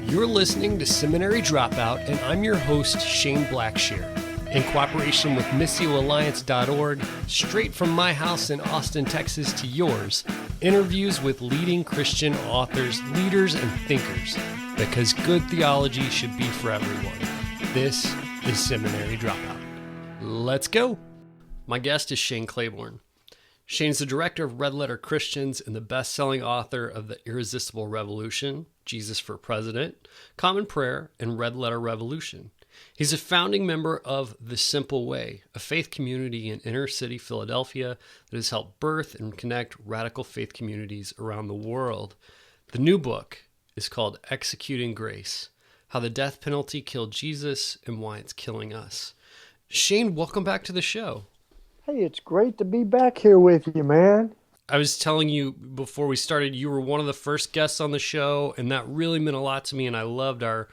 You're listening to Seminary Dropout, and I'm your host, Shane Blackshear. In cooperation with MissioAlliance.org, straight from my house in Austin, Texas to yours, interviews with leading Christian authors, leaders, and thinkers, because good theology should be for everyone. This is Seminary Dropout. Let's go! My guest is Shane Claiborne. Shane's the director of Red Letter Christians and the best-selling author of The Irresistible Revolution, Jesus for President, Common Prayer, and Red Letter Revolution. He's a founding member of The Simple Way, a faith community in inner-city Philadelphia that has helped birth and connect radical faith communities around the world. The new book is called Executing Grace, How the Death Penalty Killed Jesus and Why It's Killing Us. Shane, welcome back to the show. Hey, it's great to be back here with you, man. I was telling you before we started, you were one of the first guests on the show, and that really meant a lot to me, and I loved our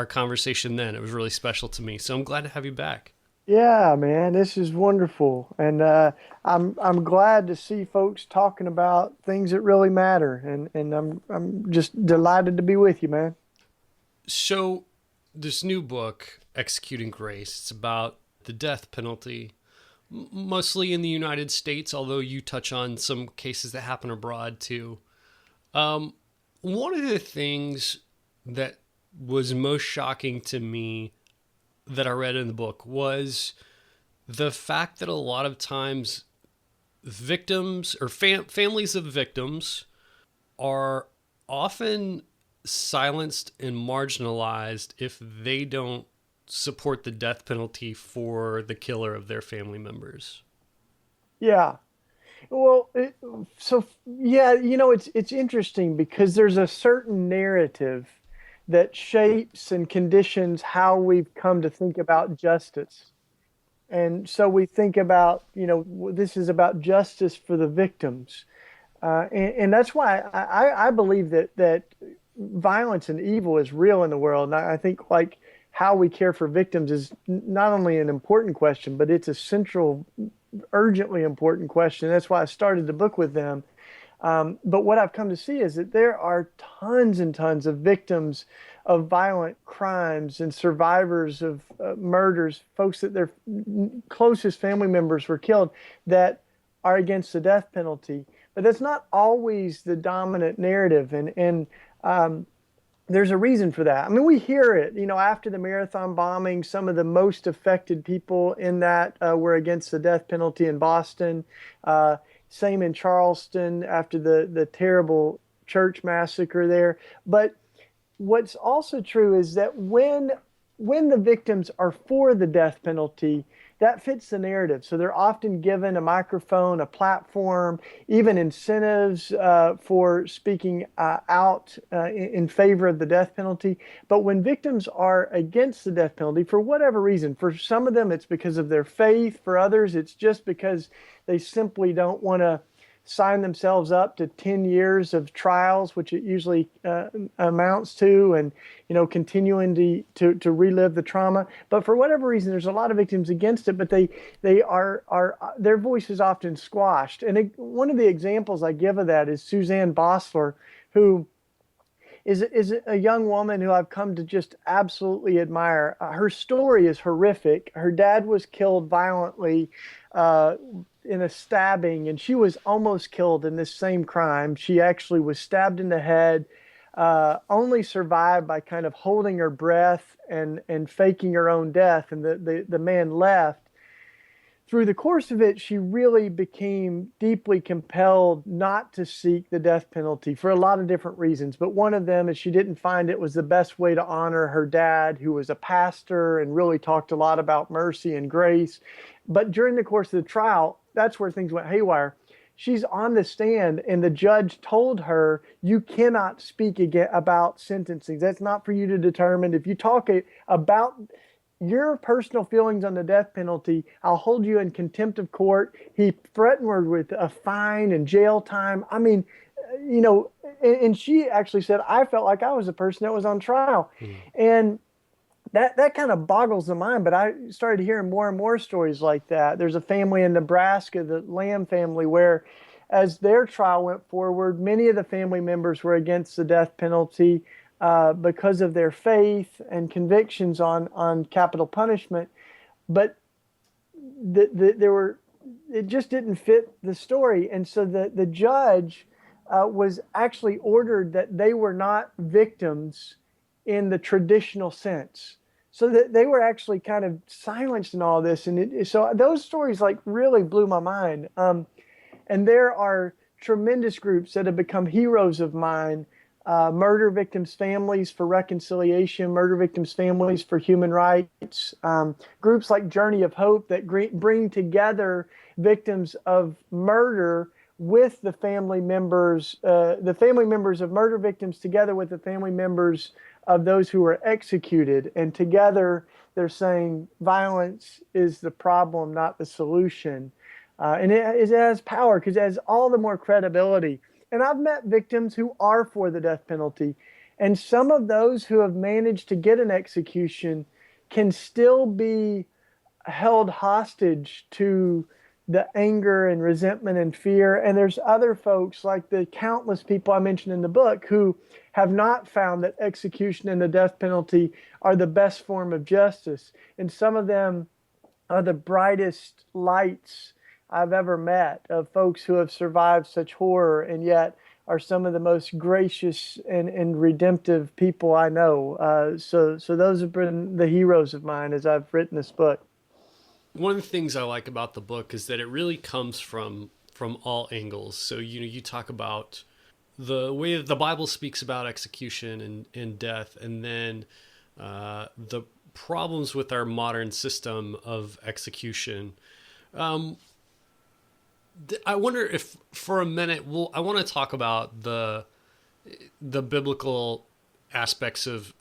conversation then. It was really special to me, so I'm glad to have you back. Yeah, man, this is wonderful, and I'm glad to see folks talking about things that really matter, and I'm just delighted to be with you, man. So, this new book, Executing Grace, it's about the death penalty, mostly in the United States, although you touch on some cases that happen abroad too. One of the things that was most shocking to me that I read in the book was the fact that a lot of times victims or families of victims are often silenced and marginalized if they don't support the death penalty for the killer of their family members. Yeah. Well, it's interesting because there's a certain narrative that shapes and conditions how we've come to think about justice. And so we think about, this is about justice for the victims. And that's why I believe that violence and evil is real in the world. And I think how we care for victims is not only an important question, but it's a central, urgently important question. That's why I started the book with them. But what I've come to see is that there are tons and tons of victims of violent crimes and survivors of murders, folks that their closest family members were killed, that are against the death penalty. But that's not always the dominant narrative. And there's a reason for that. I mean, we hear it, after the marathon bombing, some of the most affected people in that were against the death penalty in Boston. Same in Charleston after the terrible church massacre there. But what's also true is that when the victims are for the death penalty, that fits the narrative. So they're often given a microphone, a platform, even incentives for speaking out in favor of the death penalty. But when victims are against the death penalty, for whatever reason, for some of them it's because of their faith, for others it's just because they simply don't want to sign themselves up to 10 years of trials, which it usually amounts to, and continuing to relive the trauma. But for whatever reason, there's a lot of victims against it, but they are their voice is often squashed. And one of the examples I give of that is Suzanne Bossler, who is a young woman who I've come to just absolutely admire. Her story is horrific. Her dad was killed violently in a stabbing, and she was almost killed in this same crime. She actually was stabbed in the head, only survived by kind of holding her breath and faking her own death, and the man left. Through the course of it, she really became deeply compelled not to seek the death penalty for a lot of different reasons. But one of them is she didn't find it was the best way to honor her dad, who was a pastor and really talked a lot about mercy and grace. But during the course of the trial, that's where things went haywire. She's on the stand, and the judge told her, you cannot speak again about sentencing. That's not for you to determine. If you talk about your personal feelings on the death penalty, I'll hold you in contempt of court. He threatened her with a fine and jail time. I mean, and she actually said, I felt like I was the person that was on trial. And that kind of boggles the mind, but I started hearing more and more stories like that. There's a family in Nebraska, the Lamb family, where as their trial went forward, many of the family members were against the death penalty. because of their faith and convictions on capital punishment, but there were, it just didn't fit the story. And so the judge was actually ordered that they were not victims in the traditional sense. So that they were actually kind of silenced in all this. And so those stories like really blew my mind. And there are tremendous groups that have become heroes of mine. Murder victims' families for reconciliation, murder victims' families for human rights, groups like Journey of Hope that bring together victims of murder with the family members of murder victims together with the family members of those who were executed. And together they're saying violence is the problem, not the solution. And it has power because it has all the more credibility. And I've met victims who are for the death penalty. And some of those who have managed to get an execution can still be held hostage to the anger and resentment and fear. And there's other folks like the countless people I mentioned in the book who have not found that execution and the death penalty are the best form of justice. And some of them are the brightest lights I've ever met of folks who have survived such horror and yet are some of the most gracious and redemptive people I know. So those have been the heroes of mine as I've written this book. One of the things I like about the book is that it really comes from all angles. So, you talk about the way that the Bible speaks about execution and death, and then the problems with our modern system of execution. I wonder if for a minute I want to talk about the biblical aspects of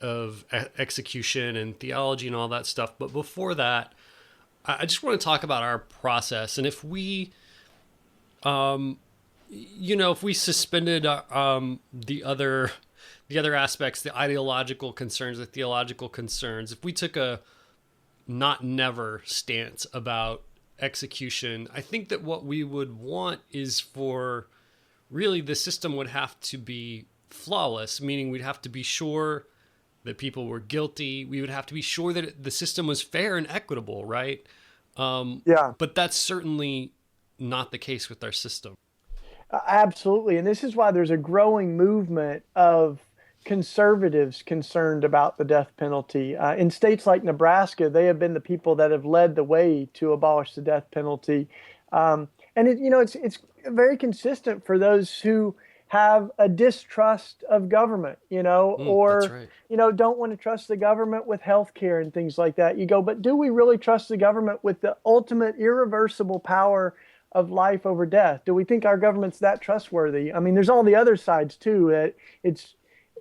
execution and theology and all that stuff. But before that, I just want to talk about our process. And if we, if we suspended the other aspects, the ideological concerns, the theological concerns, if we took a not never stance about execution, I think that what we would want is for really the system would have to be flawless, meaning we'd have to be sure that people were guilty. We would have to be sure that the system was fair and equitable, right? Yeah. But that's certainly not the case with our system. Absolutely. And this is why there's a growing movement of conservatives concerned about the death penalty. In states like Nebraska, they have been the people that have led the way to abolish the death penalty. And it's very consistent for those who have a distrust of government, or, right. Don't want to trust the government with healthcare and things like that. You go, but do we really trust the government with the ultimate irreversible power of life over death? Do we think our government's that trustworthy? I mean, there's all the other sides too. It's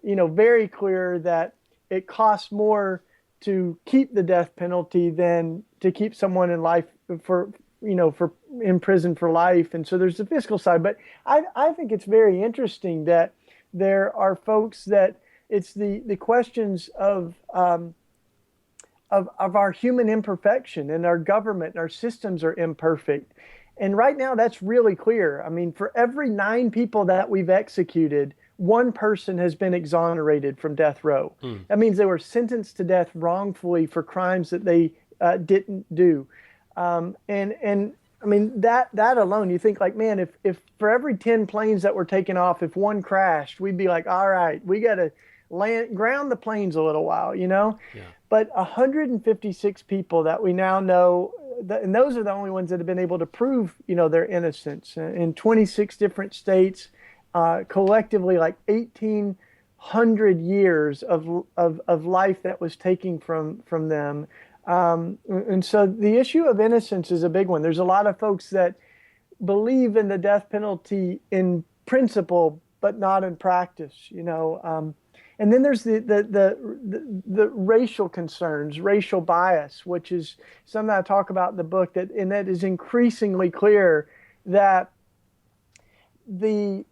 very clear that it costs more to keep the death penalty than to keep someone in life for in prison for life. And so there's the fiscal side. But I think it's very interesting that there are folks that it's the questions of our human imperfection, and our government and our systems are imperfect. And right now that's really clear. I mean, for every 9 people that we've executed, one person has been exonerated from death row. That means they were sentenced to death wrongfully for crimes that they didn't do. And I mean, that alone, you think like, man, if for every 10 planes that were taken off, if one crashed, we'd be like, all right, we got to ground the planes a little while, Yeah. But 156 people that we now know, and those are the only ones that have been able to prove, their innocence in 26 different states. Collectively like 1,800 years of life that was taken from them. And so the issue of innocence is a big one. There's a lot of folks that believe in the death penalty in principle, but not in practice, And then there's the racial concerns, racial bias, which is something I talk about in the book, that is increasingly clear that the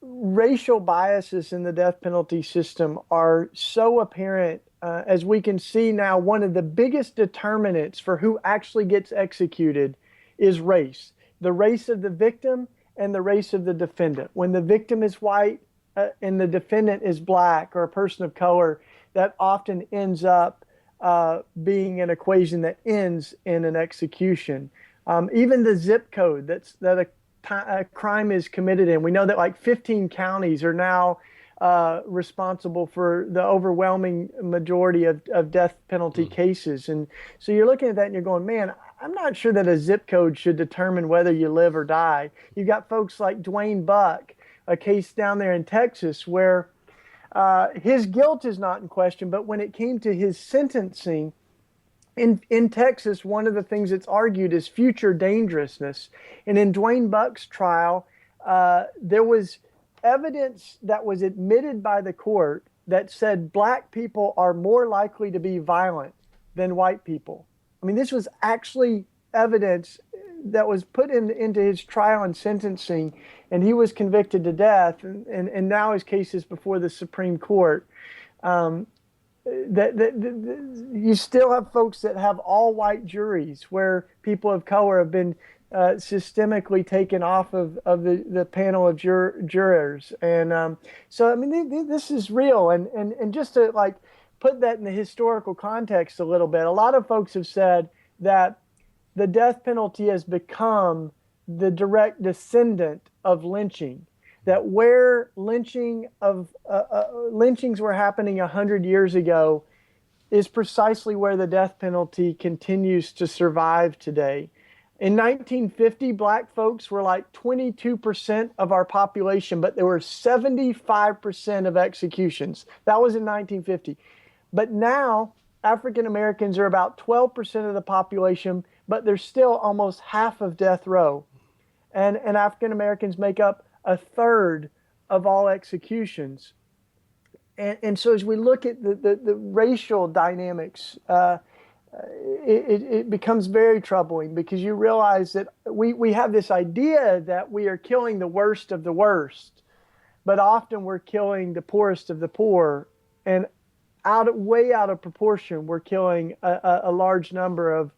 racial biases in the death penalty system are so apparent, as we can see now. One of the biggest determinants for who actually gets executed is race, the race of the victim and the race of the defendant. When the victim is white, and the defendant is black or a person of color, that often ends up being an equation that ends in an execution. Even the zip code a crime is committed in. We know that like 15 counties are now responsible for the overwhelming majority of death penalty cases. And so you're looking at that and you're going, man, I'm not sure that a zip code should determine whether you live or die. You've got folks like Dwayne Buck, a case down there in Texas where his guilt is not in question, but when it came to his sentencing, in Texas, one of the things that's argued is future dangerousness. And in Dwayne Buck's trial, there was evidence that was admitted by the court that said black people are more likely to be violent than white people. I mean, this was actually evidence that was put into his trial and sentencing, and he was convicted to death, and now his case is before the Supreme Court. You still have folks that have all white juries where people of color have been systemically taken off of the panel of jurors. And so, I mean, this is real. And just to like put that in the historical context a little bit, a lot of folks have said that the death penalty has become the direct descendant of lynching. That where lynchings were happening 100 years ago is precisely where the death penalty continues to survive today. In 1950, black folks were like 22% of our population, but there were 75% of executions. That was in 1950. But now, African Americans are about 12% of the population, but they're still almost half of death row. And African Americans make up a third of all executions. And so as we look at the racial dynamics, it becomes very troubling because you realize that we have this idea that we are killing the worst of the worst, but often we're killing the poorest of the poor, and way out of proportion, we're killing a large number of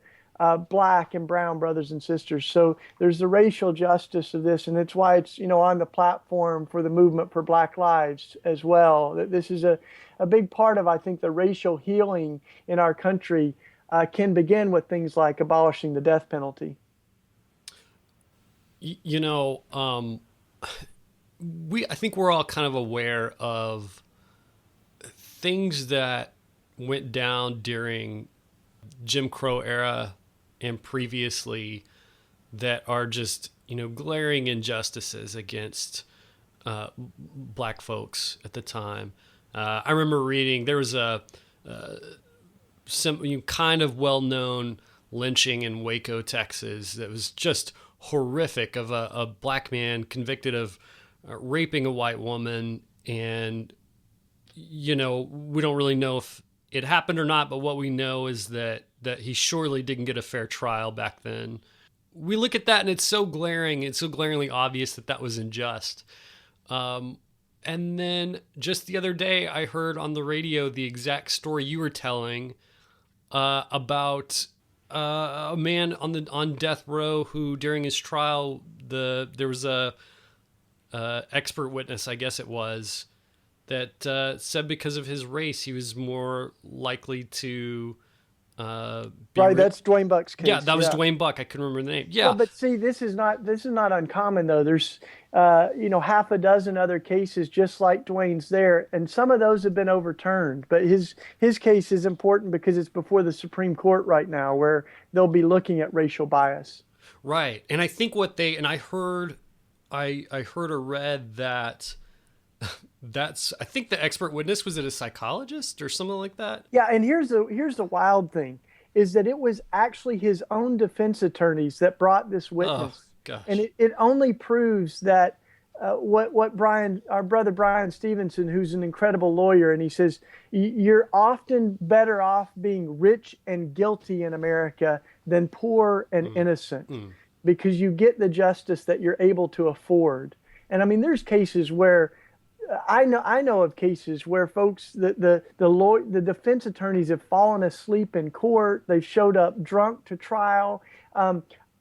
black and brown brothers and sisters. So there's the racial justice of this, and it's why it's on the platform for the movement for Black Lives as well. That this is a big part of, I think, the racial healing in our country can begin with things like abolishing the death penalty. I think we're all kind of aware of things that went down during Jim Crow era and previously that are just, glaring injustices against black folks at the time. I remember reading there was some kind of well-known lynching in Waco, Texas that was just horrific of a black man convicted of raping a white woman. And, we don't really know if it happened or not, but what we know is that he surely didn't get a fair trial back then. We look at that and it's so glaringly obvious that was unjust. And then just the other day, I heard on the radio the exact story you were telling about a man on death row who, during his trial, there was a expert witness, I guess it was, that said because of his race, he was more likely to right. That's Dwayne Buck's case. Yeah, that was Dwayne Buck. I couldn't remember the name. Yeah, well, but see, this is not uncommon though. There's half a dozen other cases just like Dwayne's there, and some of those have been overturned. But his case is important because it's before the Supreme Court right now, where they'll be looking at racial bias. Right, and I think I heard or read that. I think the expert witness, was it a psychologist or something like that? Yeah, and here's the wild thing, is that it was actually his own defense attorneys that brought this witness. Oh, gosh. And it only proves that what our brother Brian Stevenson, who's an incredible lawyer, and he says, you're often better off being rich and guilty in America than poor and innocent, because you get the justice that you're able to afford. And I mean, there's cases where I know of cases where folks, the defense attorneys have fallen asleep in court. They've showed up drunk to trial.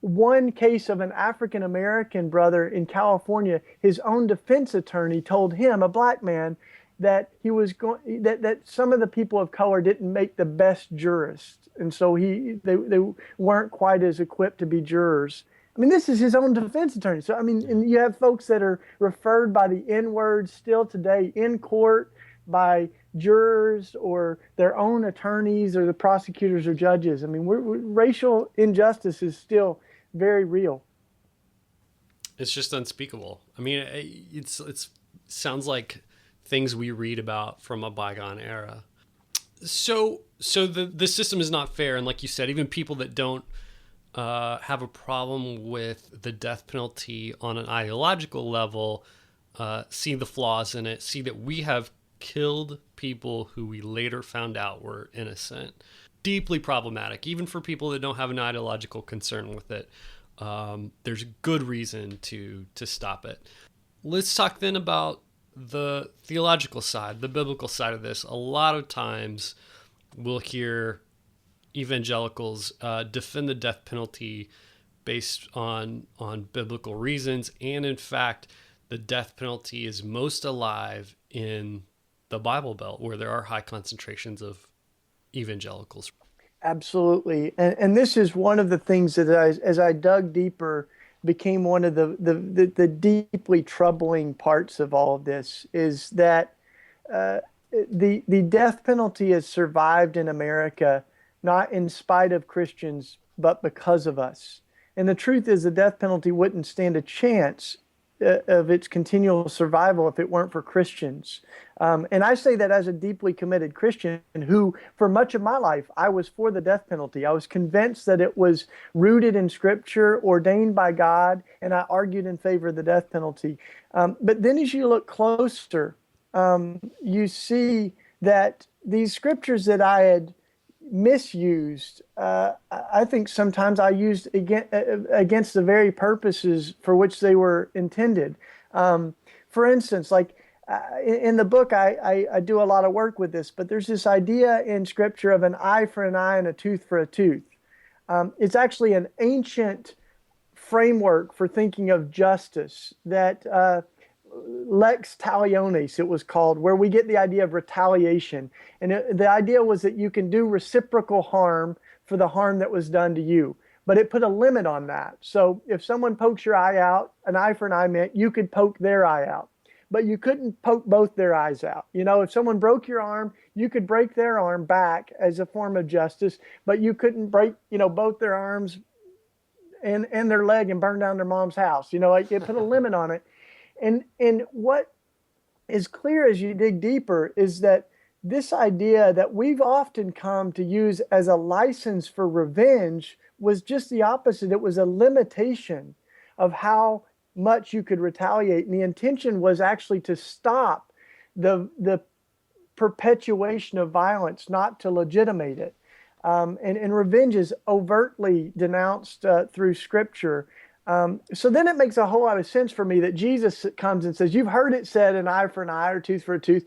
one case of an African American brother in California, his own defense attorney told him, a black man, that he was going that some of the people of color didn't make the best jurists, and so they weren't quite as equipped to be jurors. I mean, this is his own defense attorney. So I mean, and you have folks that are referred by the N word still today in court by jurors or their own attorneys or the prosecutors or judges. I mean, racial injustice is still very real. It's just unspeakable. I mean, it's sounds like things we read about from a bygone era. So the system is not fair, and like you said, even people that don't have a problem with the death penalty on an ideological level see the flaws in it, see that we have killed people who we later found out were innocent. Deeply problematic, even for people that don't have an ideological concern with it. There's good reason to stop it. Let's talk then about the theological side, the biblical side of this. A lot of times we'll hear evangelicals defend the death penalty based on biblical reasons. And in fact, the death penalty is most alive in the Bible Belt, where there are high concentrations of evangelicals. Absolutely. And this is one of the things that as I dug deeper became one of the deeply troubling parts of all of this, is that the death penalty has survived in America, not in spite of Christians, but because of us. And the truth is the death penalty wouldn't stand a chance of its continual survival if it weren't for Christians. And I say that as a deeply committed Christian who, for much of my life, I was for the death penalty. I was convinced that it was rooted in Scripture, ordained by God, and I argued in favor of the death penalty. But then as you look closer, you see that these scriptures that I had misused, I think sometimes I used against the very purposes for which they were intended. For instance, like in the book, I do a lot of work with this, but there's this idea in Scripture of an eye for an eye and a tooth for a tooth. It's actually an ancient framework for thinking of justice that lex talionis, it was called, where we get the idea of retaliation. And the idea was that you can do reciprocal harm for the harm that was done to you. But it put a limit on that. So if someone pokes your eye out, an eye for an eye meant you could poke their eye out. But you couldn't poke both their eyes out. You know, if someone broke your arm, you could break their arm back as a form of justice, but you couldn't break, both their arms and their leg and burn down their mom's house. It put a limit on it. And what is clear as you dig deeper is that this idea that we've often come to use as a license for revenge was just the opposite. It was a limitation of how much you could retaliate. And the intention was actually to stop the perpetuation of violence, not to legitimate it. And revenge is overtly denounced through Scripture. So then it makes a whole lot of sense for me that Jesus comes and says, you've heard it said an eye for an eye or tooth for a tooth.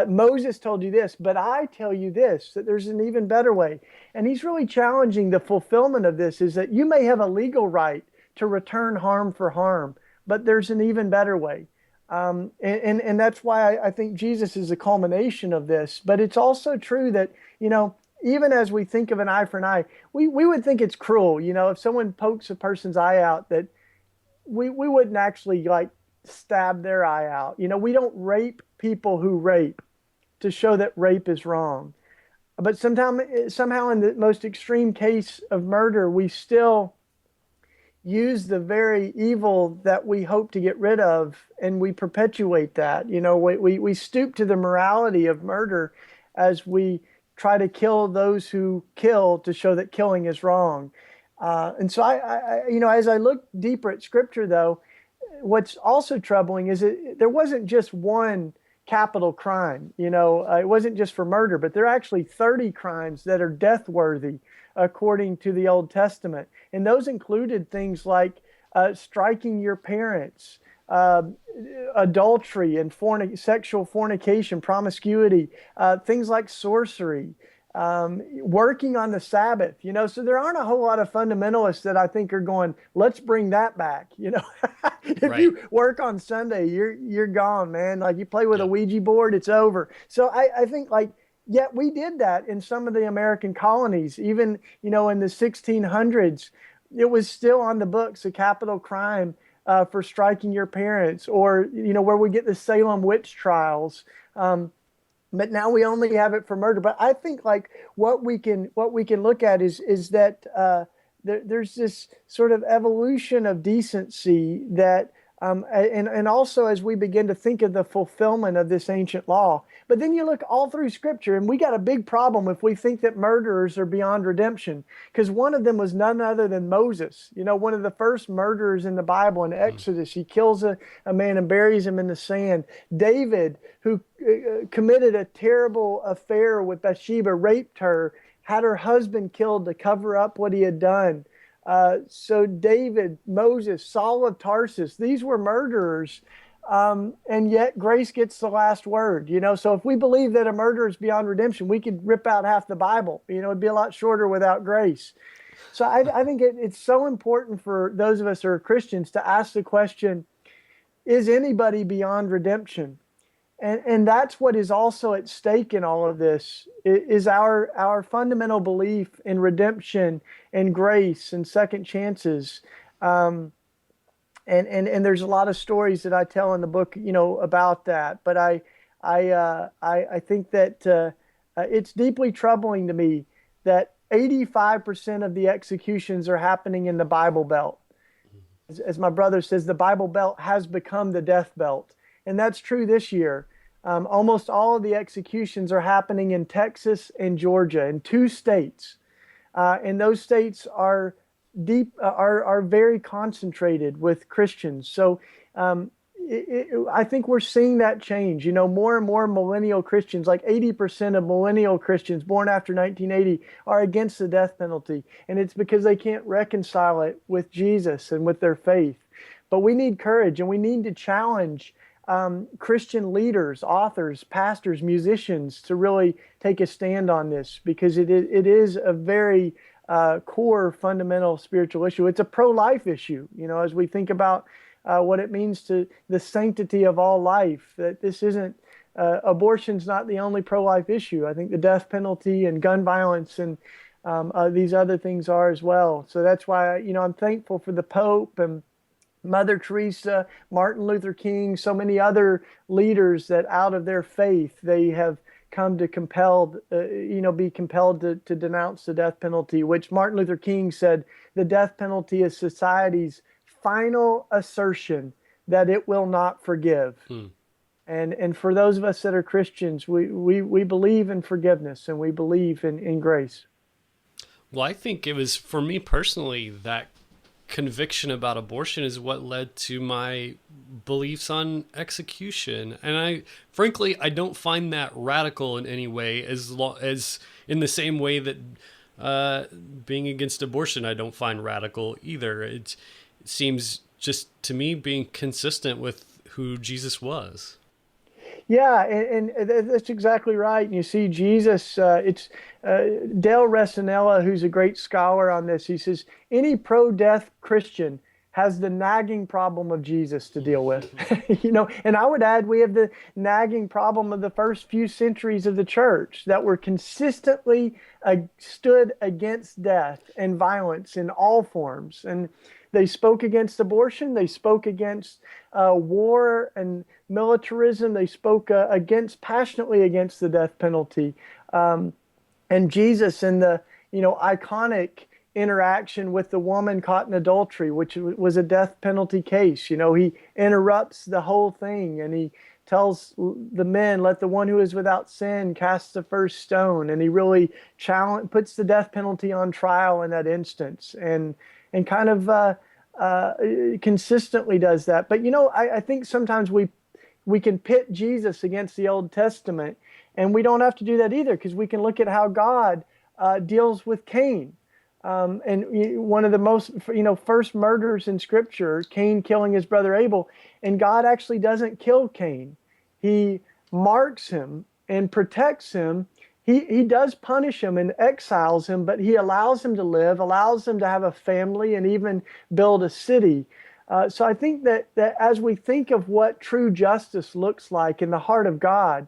Moses told you this, but I tell you this, that there's an even better way. And he's really challenging the fulfillment of this, is that you may have a legal right to return harm for harm, but there's an even better way. And that's why I think Jesus is the culmination of this. But it's also true that, even as we think of an eye for an eye, we would think it's cruel. If someone pokes a person's eye out, that we wouldn't actually stab their eye out. We don't rape people who rape to show that rape is wrong. But somehow in the most extreme case of murder, we still use the very evil that we hope to get rid of, and we perpetuate that. We stoop to the morality of murder as we try to kill those who kill to show that killing is wrong. And so I as I look deeper at Scripture, though, what's also troubling is there wasn't just one capital crime. It wasn't just for murder, but there are actually 30 crimes that are death worthy according to the Old Testament. And those included things like striking your parents, adultery and sexual fornication, promiscuity, things like sorcery, working on the Sabbath, so there aren't a whole lot of fundamentalists that I think are going, let's bring that back. If Right. you work on Sunday, you're gone, man. Like you play with a Yep. Ouija board, it's over. So I think yet we did that in some of the American colonies, even, in the 1600s, it was still on the books, a capital crime for striking your parents, or, where we get the Salem witch trials. But now we only have it for murder. But I think like what we can look at is that there's this sort of evolution of decency that and also as we begin to think of the fulfillment of this ancient law. But then you look all through Scripture, and we got a big problem if we think that murderers are beyond redemption, because one of them was none other than Moses. One of the first murderers in the Bible in Exodus. He kills a man and buries him in the sand. David, who committed a terrible affair with Bathsheba, raped her, had her husband killed to cover up what he had done. So David, Moses, Saul of Tarsus, these were murderers, and yet grace gets the last word. So if we believe that a murder is beyond redemption, we could rip out half the Bible. It'd be a lot shorter without grace. So I think it's so important for those of us who are Christians to ask the question, is anybody beyond redemption? And that's what is also at stake in all of this, is our fundamental belief in redemption and grace and second chances. And there's a lot of stories that I tell in the book, about that. But I think that it's deeply troubling to me that 85% of the executions are happening in the Bible Belt. As my brother says, the Bible Belt has become the death belt. And that's true this year. Almost all of the executions are happening in Texas and Georgia, in 2 states. And those states are very concentrated with Christians. So I think we're seeing that change. More and more millennial Christians, like 80% of millennial Christians born after 1980, are against the death penalty. And it's because they can't reconcile it with Jesus and with their faith. But we need courage, and we need to challenge Christian leaders, authors, pastors, musicians to really take a stand on this, because it is a very core, fundamental spiritual issue. It's a pro-life issue, as we think about what it means to the sanctity of all life, that this isn't, abortion's not the only pro-life issue. I think the death penalty and gun violence and these other things are as well. So that's why, I'm thankful for the Pope and Mother Teresa, Martin Luther King, so many other leaders that out of their faith, they have come to be compelled to denounce the death penalty, which Martin Luther King said, the death penalty is society's final assertion that it will not forgive. And for those of us that are Christians, we believe in forgiveness, and we believe in grace. Well, I think it was, for me personally, that conviction about abortion is what led to my beliefs on execution. And I don't find that radical in any way, as in the same way that being against abortion I don't find radical either. It seems just to me being consistent with who Jesus was. Yeah, and that's exactly right. And you see, Jesus, it's Dale Resinella, who's a great scholar on this. He says, any pro-death Christian has the nagging problem of Jesus to deal with. And I would add, we have the nagging problem of the first few centuries of the church, that were consistently stood against death and violence in all forms. And they spoke against abortion. They spoke against war and militarism. They spoke passionately against the death penalty. And Jesus, in the iconic interaction with the woman caught in adultery, which was a death penalty case, he interrupts the whole thing, and he tells the men, "Let the one who is without sin cast the first stone." And he really puts the death penalty on trial in that instance, and kind of consistently does that. But I think sometimes we can pit Jesus against the Old Testament, and we don't have to do that either, because we can look at how God deals with Cain. And one of the most, first murders in Scripture, Cain killing his brother Abel, and God actually doesn't kill Cain. He marks him and protects him he does punish him and exiles him, but he allows him to live, allows him to have a family, and even build a city. So I think that as we think of what true justice looks like in the heart of God,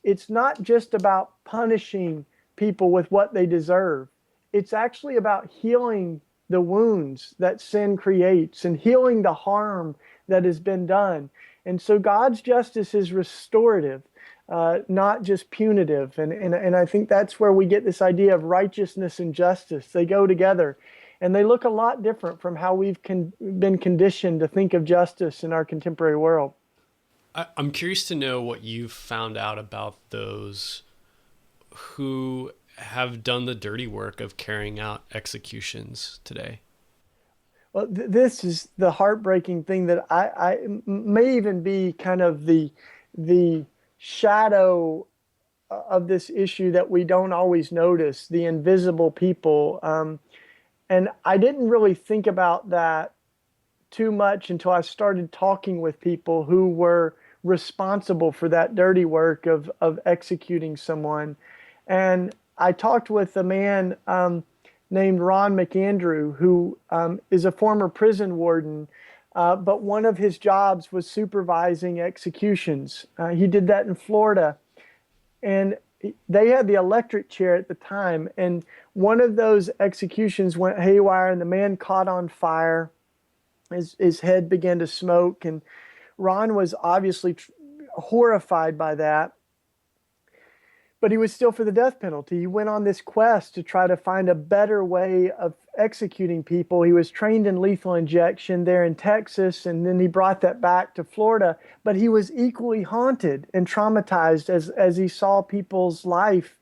it's not just about punishing people with what they deserve. It's actually about healing the wounds that sin creates and healing the harm that has been done. And so God's justice is restorative, not just punitive. And I think that's where we get this idea of righteousness and justice. They go together. And they look a lot different from how we've been conditioned to think of justice in our contemporary world. I'm curious to know what you've found out about those who have done the dirty work of carrying out executions today. Well, this is the heartbreaking thing that I may even be kind of the shadow of this issue that we don't always notice, the invisible people. And I didn't really think about that too much until I started talking with people who were responsible for that dirty work of executing someone. And I talked with a man named Ron McAndrew, who is a former prison warden, but one of his jobs was supervising executions. He did that in Florida. And they had the electric chair at the time, and one of those executions went haywire, and the man caught on fire. His head began to smoke, and Ron was obviously horrified by that. But he was still for the death penalty. He went on this quest to try to find a better way of executing people. He was trained in lethal injection there in Texas, and then he brought that back to Florida. But he was equally haunted and traumatized as he saw people's life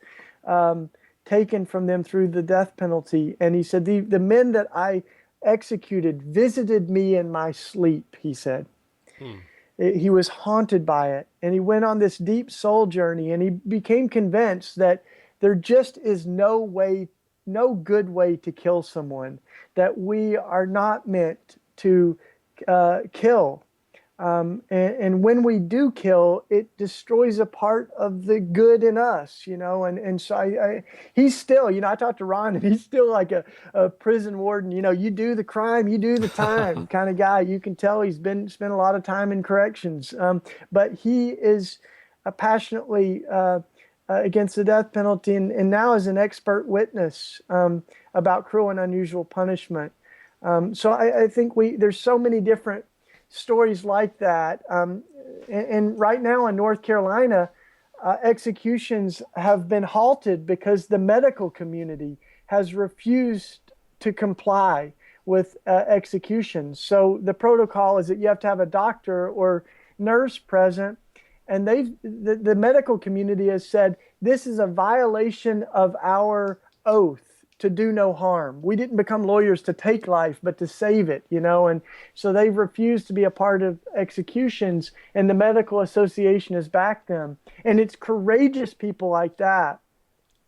taken from them through the death penalty. And he said, the men that I executed visited me in my sleep, he said. He was haunted by it, and he went on this deep soul journey, and he became convinced that there just is no good way to kill someone, that we are not meant to kill. And when we do kill, it destroys a part of the good in us, and so he's still, I talked to Ron, and he's still like a prison warden, you do the crime, you do the time kind of guy. You can tell he's spent a lot of time in corrections, but he is passionately against the death penalty, and now is an expert witness about cruel and unusual punishment. So I think there's so many different stories like that. And right now in North Carolina, executions have been halted because the medical community has refused to comply with executions. So the protocol is that you have to have a doctor or nurse present, and the medical community has said this is a violation of our oath to do no harm. We didn't become lawyers to take life, but to save it, and so they've refused to be a part of executions, and the medical association has backed them. And it's courageous people like that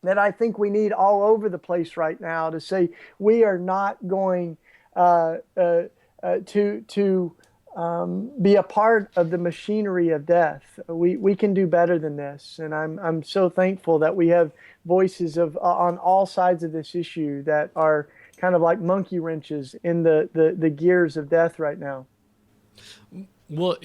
I think we need all over the place right now to say we are not going to be a part of the machinery of death. We can do better than this, and I'm so thankful that we have voices on all sides of this issue that are kind of like monkey wrenches in the gears of death right now. Well,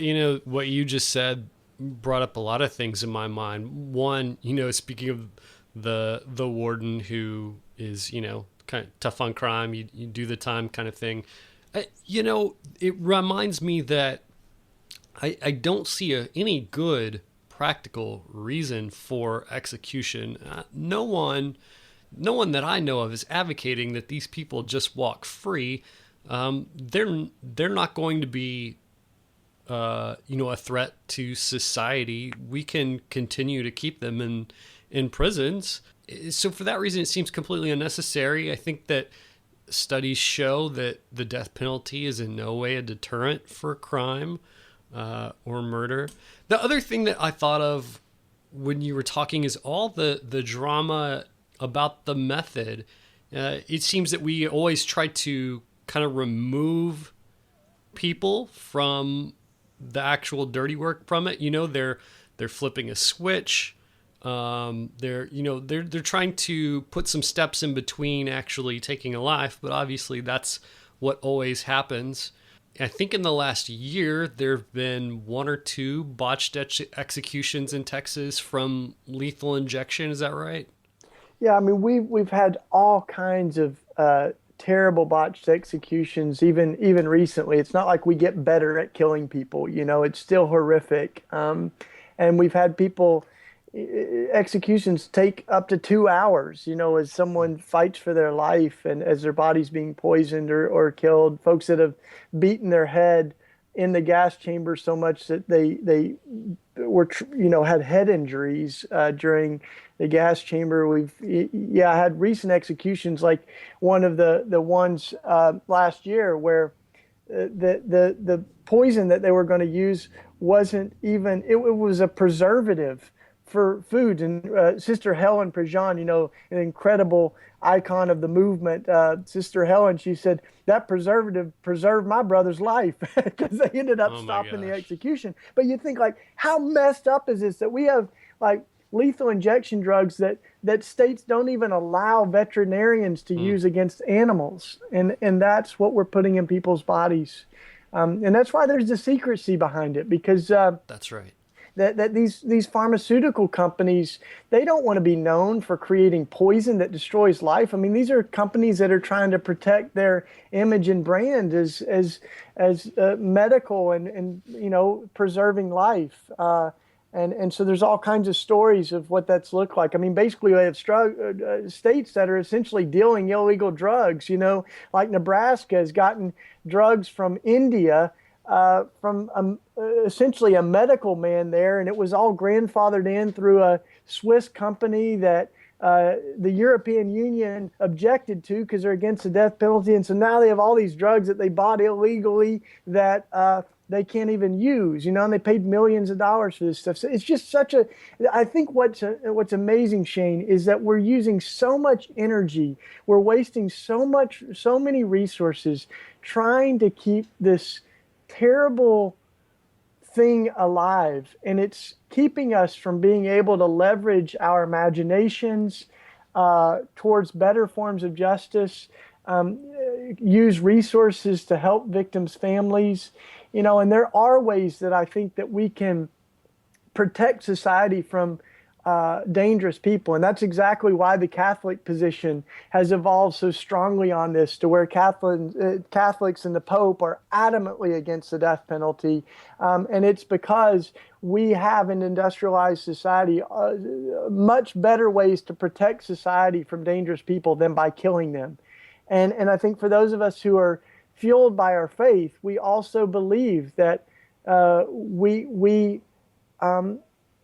what you just said brought up a lot of things in my mind. One, speaking of the warden who is kind of tough on crime, you do the time kind of thing. It reminds me that I don't see any good practical reason for execution. No one that I know of is advocating that these people just walk free. They're not going to be a threat to society. We can continue to keep them in prisons. So for that reason, it seems completely unnecessary. I think that studies show that the death penalty is in no way a deterrent for crime or murder. The other thing that I thought of when you were talking is all the drama about the method. It seems that we always try to kind of remove people from the actual dirty work from it. They're flipping a switch. They're trying to put some steps in between actually taking a life, but obviously that's what always happens. I think in the last year there have been one or two botched executions in Texas from lethal injection. Is that right? Yeah, I mean we've had all kinds of terrible botched executions, even recently. It's not like we get better at killing people. It's still horrific. And we've had people executions take up to 2 hours. As someone fights for their life and as their body's being poisoned or killed. Folks that have beaten their head in the gas chamber so much that they were had head injuries during the gas chamber. I had recent executions like one of the ones last year where the poison that they were going to use wasn't even it was a preservative for food. And Sister Helen Prejean, an incredible icon of the movement, Sister Helen, she said that preservative preserved my brother's life because they ended up stopping the execution. But you think, like, how messed up is this that we have like lethal injection drugs that states don't even allow veterinarians to use against animals, and that's what we're putting in people's bodies, and that's why there's the secrecy behind it, because that's right. That these pharmaceutical companies, they don't want to be known for creating poison that destroys life. I mean, these are companies that are trying to protect their image and brand as medical and preserving life. And so there's all kinds of stories of what that's looked like. I mean, basically, we have states that are essentially dealing illegal drugs. Like Nebraska has gotten drugs from India, from essentially a medical man there, and it was all grandfathered in through a Swiss company that the European Union objected to because they're against the death penalty. And so now they have all these drugs that they bought illegally that they can't even use, and they paid millions of dollars for this stuff. So it's just I think what's amazing, Shane, is that we're using so much energy, we're wasting so many resources trying to keep this terrible thing alive, and it's keeping us from being able to leverage our imaginations towards better forms of justice, use resources to help victims' families, and there are ways that I think that we can protect society from dangerous people. And that's exactly why the Catholic position has evolved so strongly on this, to where Catholics and the Pope are adamantly against the death penalty. And it's because we have an industrialized society, much better ways to protect society from dangerous people than by killing them. And I think for those of us who are fueled by our faith, we also believe that we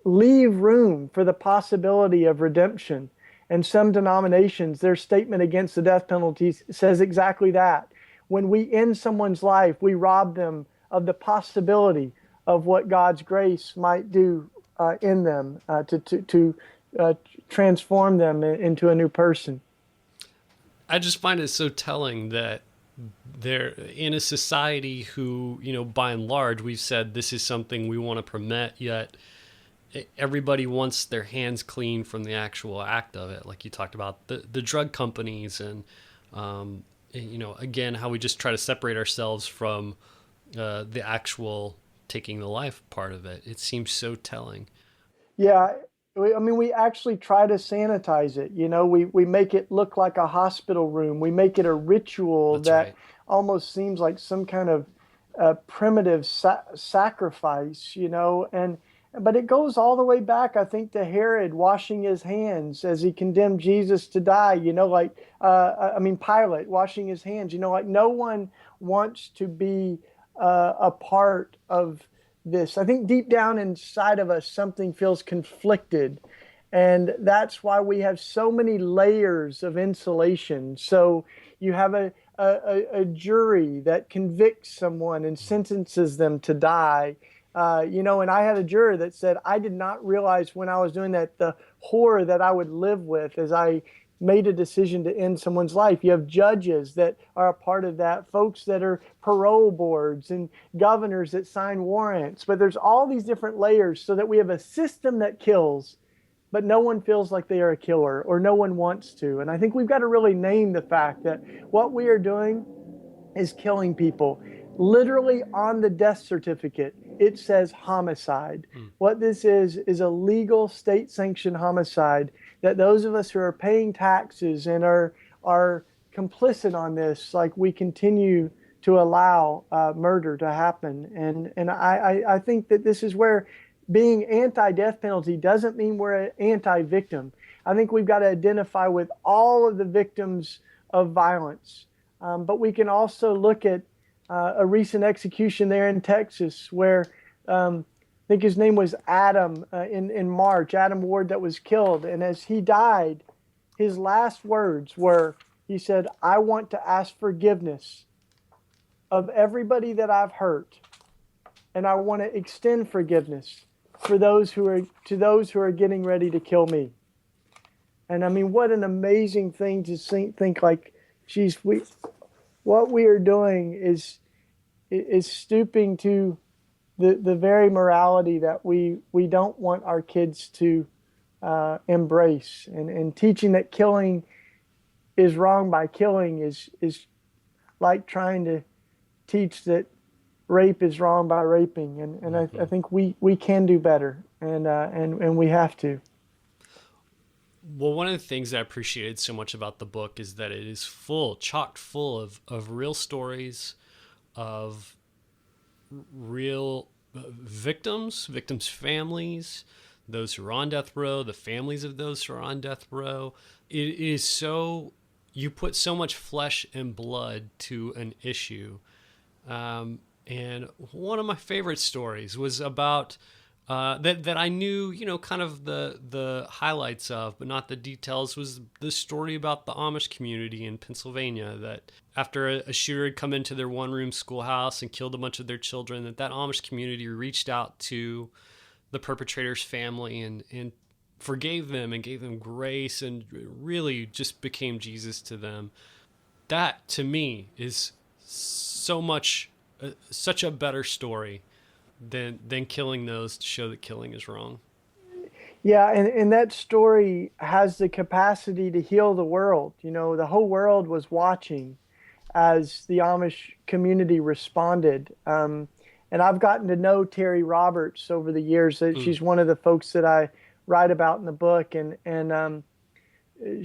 leave room for the possibility of redemption. And some denominations, their statement against the death penalty says exactly that. When we end someone's life, we rob them of the possibility of what God's grace might do in them to transform them into a new person. I just find it so telling that they're in a society who, by and large, we've said this is something we want to permit, yet everybody wants their hands clean from the actual act of it. Like you talked about the drug companies and, again, how we just try to separate ourselves from the actual taking the life part of it. It seems so telling. Yeah. We actually try to sanitize it. We make it look like a hospital room. We make it a ritual. That's that right. Almost seems like some kind of primitive sacrifice, but it goes all the way back, I think, to Herod washing his hands as he condemned Jesus to die, Pilate washing his hands, like no one wants to be a part of this. I think deep down inside of us, something feels conflicted. And that's why we have so many layers of insulation. So you have a jury that convicts someone and sentences them to die. And I had a juror that said, I did not realize when I was doing that, the horror that I would live with as I made a decision to end someone's life. You have judges that are a part of that, folks that are parole boards and governors that sign warrants. But there's all these different layers so that we have a system that kills, but no one feels like they are a killer, or no one wants to. And I think we've got to really name the fact that what we are doing is killing people. Literally on the death certificate, it says homicide. What this is a legal state-sanctioned homicide that those of us who are paying taxes and are complicit on this, like, we continue to allow murder to happen. And I think that this is where being anti-death penalty doesn't mean we're anti-victim. I think we've got to identify with all of the victims of violence. But we can also look at a recent execution there in Texas where I think his name was Adam in March, Adam Ward, that was killed. And as he died, his last words were, he said, "I want to ask forgiveness of everybody that I've hurt, and I want to extend forgiveness for those who are getting ready to kill me." And I mean, what an amazing thing to think like, geez, what we are doing is stooping to the very morality that we don't want our kids to embrace, and teaching that killing is wrong by killing is like trying to teach that rape is wrong by raping. And I think we can do better, and we have to. Well, one of the things I appreciated so much about the book is that it is chock full of real stories of real victims' families, those who are on death row, the families of those who are on death row. It is so, you put so much flesh and blood to an issue. And one of my favorite stories was about that I knew, kind of the highlights of, but not the details, was the story about the Amish community in Pennsylvania, that after a shooter had come into their one-room schoolhouse and killed a bunch of their children, that Amish community reached out to the perpetrator's family and forgave them and gave them grace and really just became Jesus to them. That, to me, is such a better story than killing those, to show that killing is wrong. Yeah, and that story has the capacity to heal the world. The whole world was watching as the Amish community responded. And I've gotten to know Terry Roberts over the years. She's one of the folks that I write about in the book, and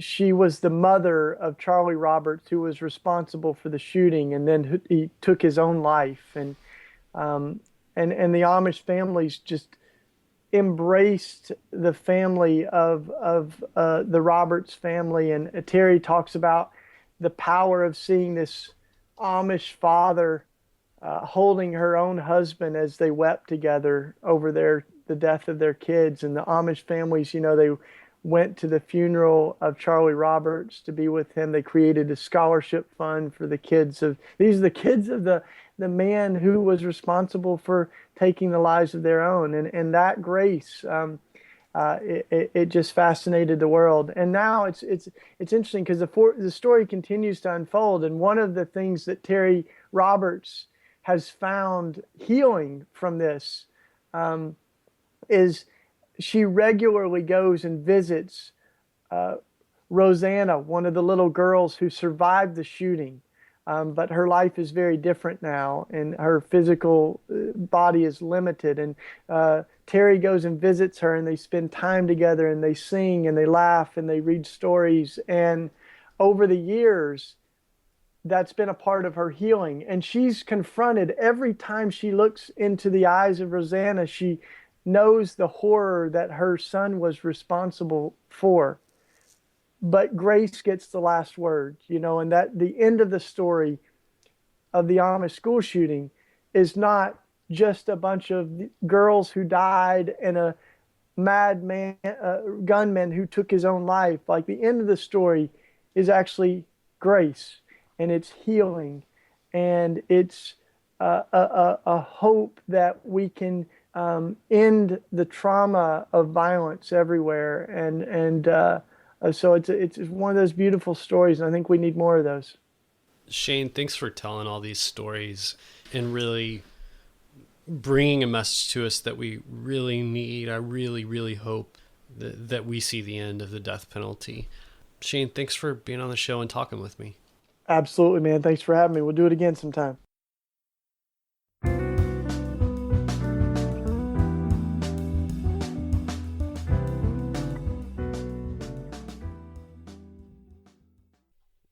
she was the mother of Charlie Roberts, who was responsible for the shooting, and then he took his own life. And the Amish families just embraced the family of the Roberts family. And Terry talks about the power of seeing this Amish father holding her own husband as they wept together over the death of their kids. And the Amish families, they went to the funeral of Charlie Roberts to be with him. They created a scholarship fund for the kids of the man who was responsible for taking the lives of their own. And that grace, it just fascinated the world. And now it's interesting because the story continues to unfold. And one of the things that Terry Roberts has found healing from this is she regularly goes and visits Rosanna, one of the little girls who survived the shooting. But her life is very different now, and her physical body is limited. And Terry goes and visits her, and they spend time together, and they sing, and they laugh, and they read stories. And over the years, that's been a part of her healing. And she's confronted every time she looks into the eyes of Rosanna, she knows the horror that her son was responsible for. But grace gets the last word, and that the end of the story of the Amish school shooting is not just a bunch of girls who died and a madman, gunman who took his own life. Like, the end of the story is actually grace, and it's healing, and it's a hope that we can end the trauma of violence everywhere. So it's one of those beautiful stories, and I think we need more of those. Shane, thanks for telling all these stories and really bringing a message to us that we really need. I really, really hope that we see the end of the death penalty. Shane, thanks for being on the show and talking with me. Absolutely, man. Thanks for having me. We'll do it again sometime.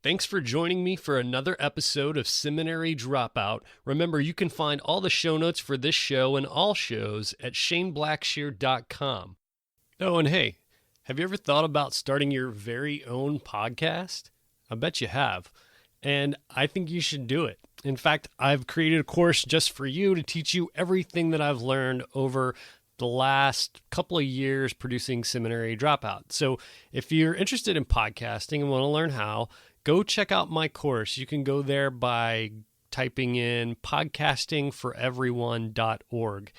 Thanks for joining me for another episode of Seminary Dropout. Remember, you can find all the show notes for this show and all shows at shaneblackshear.com. Oh, and hey, have you ever thought about starting your very own podcast? I bet you have. And I think you should do it. In fact, I've created a course just for you to teach you everything that I've learned over the last couple of years producing Seminary Dropout. So if you're interested in podcasting and want to learn how, go check out my course. You can go there by typing in podcastingforeveryone.org.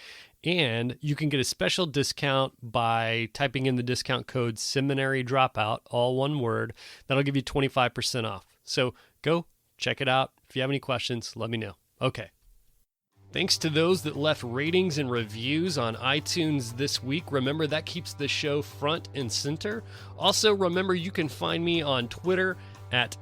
And you can get a special discount by typing in the discount code Seminary Dropout, all one word. That'll give you 25% off. So go check it out. If you have any questions, let me know. Okay. Thanks to those that left ratings and reviews on iTunes this week. Remember, that keeps the show front and center. Also, remember, you can find me on Twitter at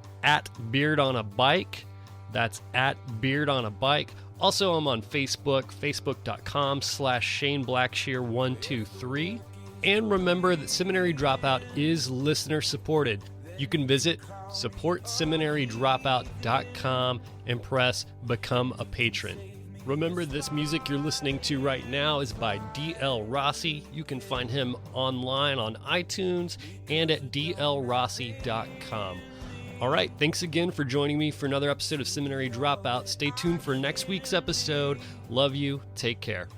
beardonabike. That's at beardonabike. Also, I'm on Facebook, facebook.com/ShaneBlackshear123. And remember that Seminary Dropout is listener supported. You can visit supportseminarydropout.com and press Become a Patron. Remember, this music you're listening to right now is by D.L. Rossi. You can find him online on iTunes and at dlrossi.com. All right, thanks again for joining me for another episode of Seminary Dropout. Stay tuned for next week's episode. Love you. Take care.